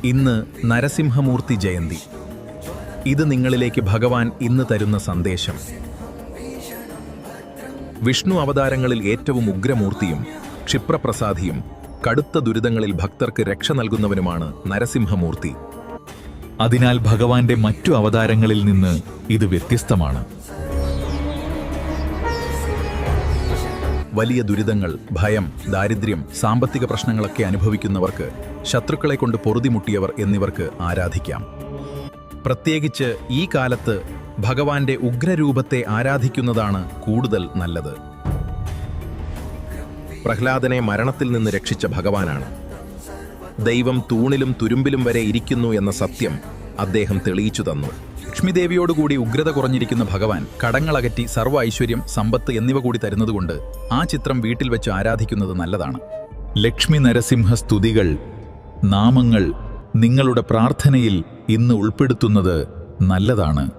ഇന്ന് നരസിംഹമൂർത്തി ജയന്തി. ഇത് നിങ്ങളിലേക്ക് ഭഗവാൻ ഇന്ന് തരുന്ന സന്ദേശം. വിഷ്ണു അവതാരങ്ങളിൽ ഏറ്റവും ഉഗ്രമൂർത്തിയും ക്ഷിപ്രപ്രസാദിയും കടുത്ത ദുരിതങ്ങളിൽ ഭക്തർക്ക് രക്ഷ നൽകുന്നവനുമാണ് നരസിംഹമൂർത്തി. അതിനാൽ ഭഗവാന്റെ മറ്റു അവതാരങ്ങളിൽ നിന്ന് ഇത് വ്യത്യസ്തമാണ്. വലിയ ദുരിതങ്ങൾ, ഭയം, ദാരിദ്ര്യം, സാമ്പത്തിക പ്രശ്നങ്ങളൊക്കെ അനുഭവിക്കുന്നവർക്ക്, ശത്രുക്കളെ കൊണ്ട് പൊറുതിമുട്ടിയവർ എന്നിവർക്ക് ആരാധിക്കാം. പ്രത്യേകിച്ച് ഈ കാലത്ത് ഭഗവാന്റെ ഉഗ്രരൂപത്തെ ആരാധിക്കുന്നതാണ് കൂടുതൽ നല്ലത്. പ്രഹ്ലാദനെ മരണത്തിൽ നിന്ന് രക്ഷിച്ച ഭഗവാനാണ്. ദൈവം തൂണിലും തുരുമ്പിലും വരെ ഇരിക്കുന്നു എന്ന സത്യം അദ്ദേഹം തെളിയിച്ചു തന്നു. ലക്ഷ്മിദേവിയോടുകൂടി ഉഗ്രത കുറഞ്ഞിരിക്കുന്ന ഭഗവാൻ കടങ്ങളകറ്റി സർവ്വ ഐശ്വര്യം, സമ്പത്ത് എന്നിവ കൂടി തരുന്നതുകൊണ്ട് ആ ചിത്രം വീട്ടിൽ വെച്ച് ആരാധിക്കുന്നത് നല്ലതാണ്. ലക്ഷ്മി നരസിംഹ സ്തുതികൾ, നാമങ്ങൾ നിങ്ങളുടെ പ്രാർത്ഥനയിൽ ഇന്ന് ഉൾപ്പെടുത്തുന്നത് നല്ലതാണ്.